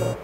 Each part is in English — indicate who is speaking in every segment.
Speaker 1: Go.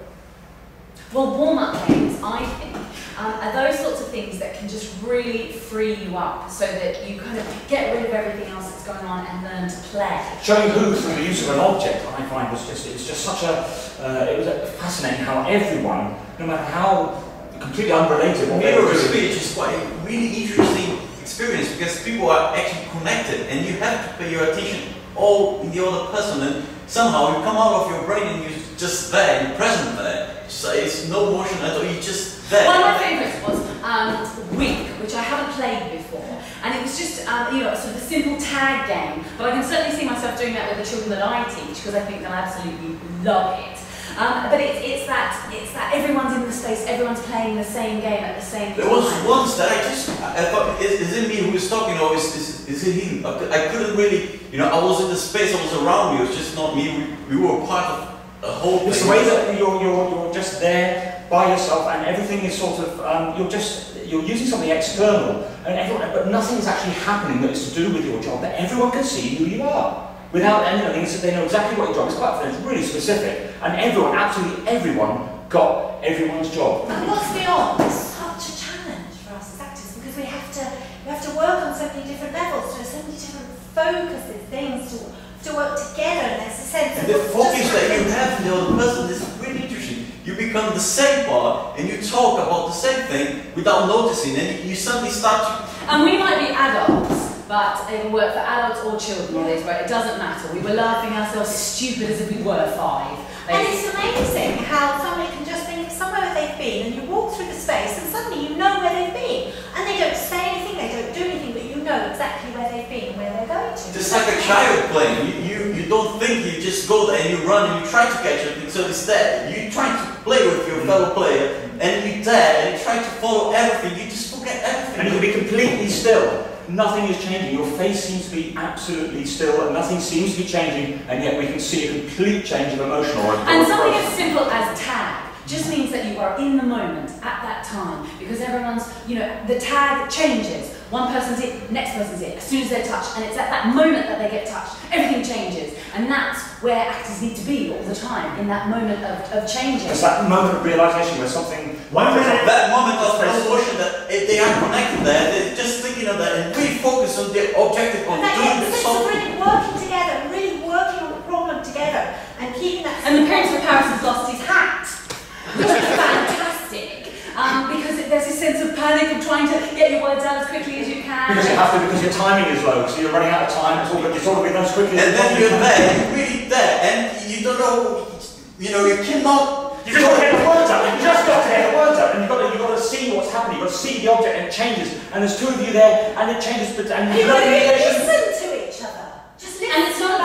Speaker 2: Well, warm-up games, I think, are those sorts of things that can just really free you up so that you kind of get rid of everything else that's going on and learn to play.
Speaker 1: Showing who through the use of an object, I find was just such a, it was fascinating how everyone, no matter how completely unrelated,
Speaker 3: mirror speech is quite a really interesting experience because people are actually connected and you have to pay your attention all in the other person, and somehow you come out of your brain and you're just there, you're present there. So it's no motion at all, you're just there.
Speaker 2: One of my favourites was Wink, which I haven't played before, and it was just you know, sort of a simple tag game, but I can certainly see myself doing that with the children that I teach because I think they'll absolutely love it. But it's that everyone's in the space, everyone's playing the same game at the same time.
Speaker 3: There was once that I thought, is it me who is talking or is it him? I couldn't really, you know, I was in the space, I was around you, it was just not me, we were part of a whole thing.
Speaker 1: It's the way that you're just there by yourself and everything is sort of, you're using something external, and but nothing is actually happening that is to do with your job, but everyone can see who you are. Without anything, so they know exactly what your job is. It's really specific, and everyone, absolutely everyone, got everyone's job.
Speaker 4: And what's beyond is such a challenge for us as actors because we have to work on so many different levels, so many different focuses, things to work together, and there's a sense
Speaker 3: and
Speaker 4: of
Speaker 3: the focus that you have in the other person is really interesting. You become the same part, and you talk about the same thing without noticing, and you suddenly start to.
Speaker 2: And we might be adults. But it will work for adults or children, or it doesn't matter. We were laughing ourselves stupid as if we were 5.
Speaker 4: And it's amazing how somebody can just think of somewhere where they've been, and you walk through the space, and suddenly you know where they've been. And they don't say anything, they don't do anything, but you know exactly where they've been and where they're going to.
Speaker 3: Just like a child playing. You don't think, you just go there and you run and you try to catch everything. So it's there. You try to play with your fellow player, and you're there, and you try to follow everything. You just forget everything.
Speaker 1: And you can be completely still. Nothing is changing. Your face seems to be absolutely still, and nothing seems to be changing, and yet we can see a complete change of emotion or
Speaker 2: and something as simple as tag just means that you are in the moment at that time, because everyone's, you know, the tag changes. One person's it, next person's it, as soon as they're touched, and it's at that moment that they get touched, everything changes. And that's where actors need to be all the time, in that moment of changing.
Speaker 1: It's that moment of realisation where something...
Speaker 3: That moment of emotion that if they are connected there, they're just thinking of that and really focus on the objective of doing the song.
Speaker 4: Really working together, really working on the problem together, and keeping that...
Speaker 2: And the Prince of Paris has lost his hat, which is fantastic. Because there's this sense of panic of trying to get your words out as quickly as you can.
Speaker 1: Because you have to, because your timing is low, so you're running out of time, it's all going to be done as quickly as
Speaker 3: possible. And then you're there, you're really there, and you don't know, you know, you cannot...
Speaker 1: You just got to get the words out, you just got to get the words out, and you've got to see what's happening, you've got to see the object, and it changes, and there's 2 of you there, and it changes, and
Speaker 4: you've got to listen to each other. Just listen.
Speaker 2: And it's not